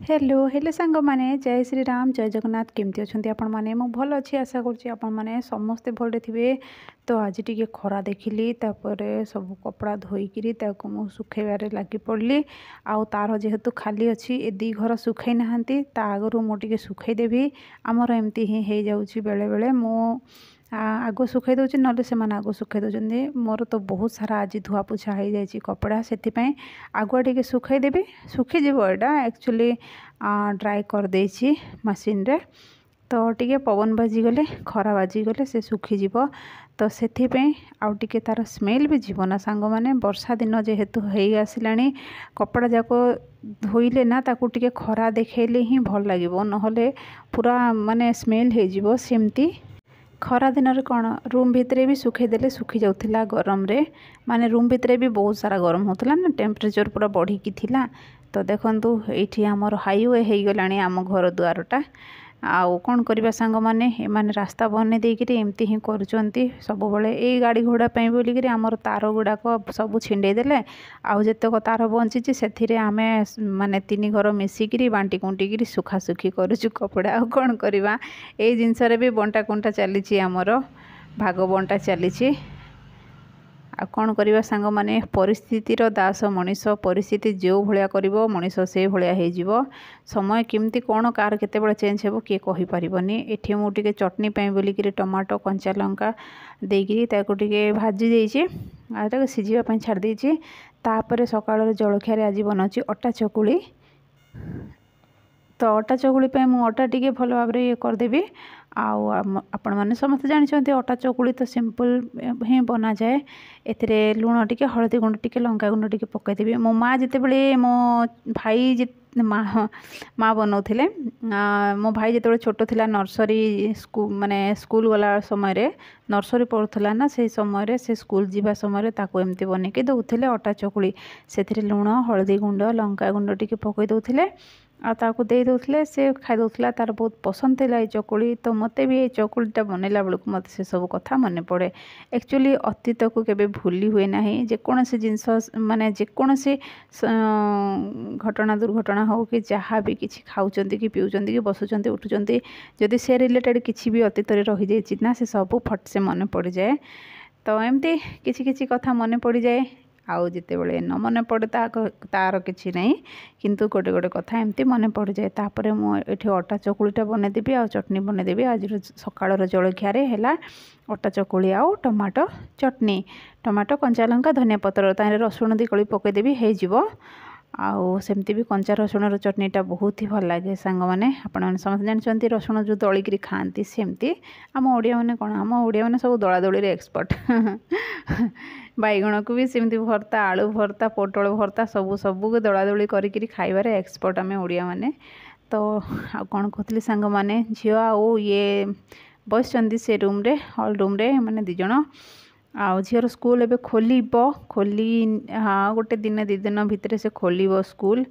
Hello hello सांग माने जय श्री राम जय जगन्नाथ केमती अच्छा आपण मैंने मुझे भल अच्छी आशा करें समस्ते भले थे। तो आज टी खरा देखिली सब कपड़ा धोईकी मुझे सुखेबार लगी पड़ी आउ तार जेहेतु खाली अच्छी ए दी घर सुखई नहांती आगु मुझे सुखईदेवी आमर एमती ही हो बेले बेले मु आग सुखई दूसरी ना से आग सुखई दौरान मोर तो बहुत सारा आज धुआ पोछा हो जाए कपड़ा से आगुआ टे सुखईदेवी सुखीज यहाँ एक्चुअली ड्राई कर देछि मशीन रे तो टिके पवन बाजीगले खरा बाजीगले से सुखीज तो से आउ टिके तार स्मेल भी जीव ना सांग मैंने वर्षा दिन जेहेतु हो आसला कपड़ा जाक धोइले ना ताकू टिके खरा देखले ही भल लगे ना पूरा माने स्मेल हो सेमती खरा दिन कौन रूम भितर भी सुखईदेले सुखी जाऊला गरम रे माने रूम भितर भी बहुत सारा गरम होता ना टेम्परेचर पूरा बढ़ी थिला। तो देखंतु एठी हमर हाईवे हो गला आम घर दुआरटा आउ कौन करवा सांग मैंने रास्ता बने देकरी एमती ही करुँच सब बड़े गाड़ी घोड़ा बोलिकी आमर तार गुड़ाक सब छिंडेदेले आउ जितक तार बंची से आम माने तीन घर मिसिकी बांटी कुंटिकी सुखासुखी करुचु कपड़ा आउ कौन करवा ए जिनस भी बंटा कुंटा चली आमर भाग बंटा चली आ कौन करवा सांग माने परिस्थितिर दास मनीष परिस्थिति जो भाया कर मनीष से भाया हो समय केमती कौन कार केते चेंज हो किए कहीपरनी एठी मुझे चटनी बोलिकी टमाटो कंचा लंका देकी टे भाजी देती सीझापी छाड़ देती तापर सकाल जलखिया आज बनाऊँगी अटा चकुली। तो अटा चकुली मु अटा टी भल भाव ये करदेवी आपण मैंने समस्त जानते अटा चकुली तो सिंपल ही बना जाए एथिरे लुण टिके हलदी गुंड टिके लंका गुंड टिके पकईदेवी मो माँ जिते मो भाई माँ बनाऊे मो भाई जो छोट थिला नर्सरी स्कूल माने स्कूल गला समय नर्सरी पढ़ुला ना से समय से स्कूल जीवा समय ताको एमती बनैके दौले अटा चकुली से लुण हलदी गुंड लंका गुंड टिके पकई दौले आताको दे दौले से खाई दौला तार बहुत पसंद थी ये चकुली। तो मत भी ये चकुलीटा बनैला बेलू मत से सब कथा मन पड़े एक्चुअली अतीत को केबे भूली हुए ना जेकोसी जिनस माने जेकोसी घटना दुर्घटना हो कि जहाँ भी किसी खाऊँ कि पीऊँ कि बसुँच उठुंट जदि से रिलेटेड किसी भी अतीत रही जाए ना से सब फट से मन पड़ जाए। तो एमती किसी किसी कथा मन पड़ जाए आउ जिते बड़े न मन पड़े तार किसी नहीं किंतु गोटे गोटे कथा एमती मन पड़ जाए। तापर मुझे अटा चकुलीटा बनईदेवी आ चटनी बनईदेवी आज सकाल जलखियार है अटा चकुली आउ टमाटो चटनी टमाटो कंचा लंका धनिया पतर तारे रसुण दी कली पकईदेवी हो आउ सेमती भी कंचा रसुण चटनीटा बहुत ही भल लगे सांग मैंने आपने समस्त जानते रसुण जो दलिकी खाती सेमती आम ओडिया मैंने कौन आम ओडिया मैंने सब दला दली एक्सपर्ट बैगण को भी सेमती भर्ता आलू भर्ता पोटल भर्ता सबू सबू दला दली करी खाइबार एक्सपर्ट आम ओडिया मैंने। तो आ कौन कहती सांग मैंने झील आउ ये बस से रूम रे हॉल रूम रे मैंने दिज आ झीर स्कूल एवं खोली हाँ गोटे दिन दी दिन भितर से खोल स्कूल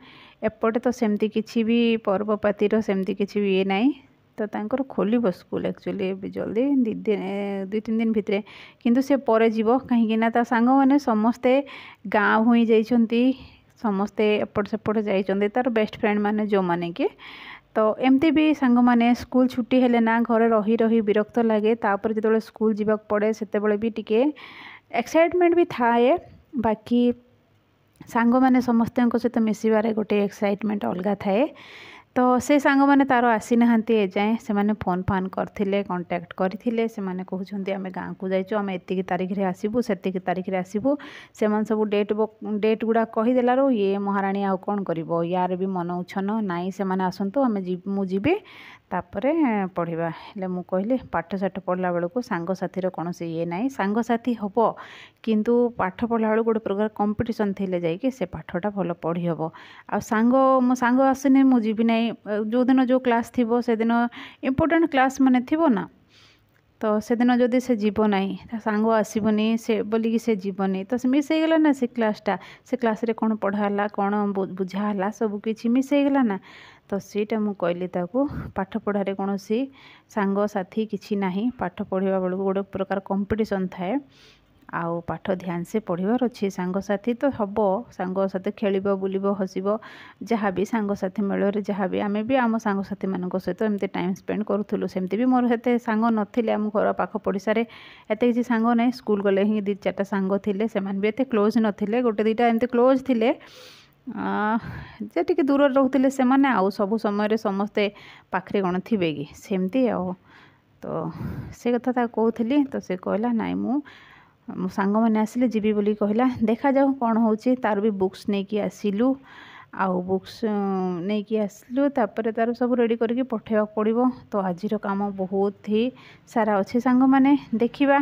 एपटे तो सेमती किसी भी पर्वपातिर सेमती किसी भी ये नाई तो तांकर खोल स्कूल एक्चुअली जल्दी दुई तीन दिन भितर किंतु से पर जीव कहीं सांग मैंने समस्ते गाँव हुई जाइछंती समस्ते एपट सेपट जाइछंती तार बेस्ट फ्रेंड माने जो माने कि तो एमती भी सांग माने स्कूल छुट्टी हेले ना घरे रही रही विरक्त लगे तापर जो स्कूल जीवाक पड़े से भी टिके एक्साइटमेंट भी थाए बाकी सांग माने समस्त सहित मिसबार गोटे एक्साइटमेंट अलग थाए। तो से सांग मैंने तार आसी ना एजाएँ से मैंने फोन फान करते कांटेक्ट करते से मैंने कहते आम गाँव को जाइचु आम एतिक तारीख रे आसबू से तारीख रे आसबू से सब डेट गुड़ा कहीदेलु ये महाराणी आउ कौन कर यार भी मन उछन नाई से मैंने आसतु आम मुझे तापर पढ़ा हेले मु कहली पाठ साठ पढ़ला बेलू सांगसाथी कौन से ये ना सांगसाथी हम किंतु पाठ पढ़ला बेलू गोटे प्रकार कंपटीशन थी जाकि से पाठटा भल पढ़ी हम आ सांग मो सांग आसनी मुझे ना जो दिन जो क्लास थी से दिन इम्पोर्टेंट क्लास माने थी ना तो से दिन जदि से जीव ना सांग आसबनी से बोलिकी से जीवनी तो मिस हो गला ना से क्लास रे कौन पढ़ाला कौन बुझाला सबकि मिस हो गला ना। तो सीटा मु कहली ताकू पाठ पढ़ारे कौन सी सांग साथी किसी ना पाठ पढ़ा बेलू गोटे प्रकार कंपटीशन थाए आउ पाठ ध्यान से पढ़िबार अच्छी सांगसाथी तो हम सांग साथी खेल बुलब हसब जहाँ भी सांगसाथी मेल जहाँ भी आम भी आम सांगसाथी मान सहित एमती टाइम स्पेंड करूँ सेमती भी मोर हेते सांग नथिले आम घर पाख पड़िशार एत किसी सांग ना स्कूल गले ही 2-4टा सांग थे से भी एत क्लोज नथिले गोटे 2टा एमती क्लोज थे जे टिके दूर रोते से मैंने आउ सब समय समस्ते पाखे कौन थे कि सेमती आउ तो से कथा कहूली तो से कहला नाई मो सांग मैंने आसिले जीवी बोली कहला देखा जाऊ कौन होची तार भी बुक्स नहीं कि आसिलु आउ बुक्स नहीं कि आसिलु तापर तार सब रेडी करके पठेवा पड़ो तो आज काम बहुत ही सारा अच्छे सांग मैंने देखा।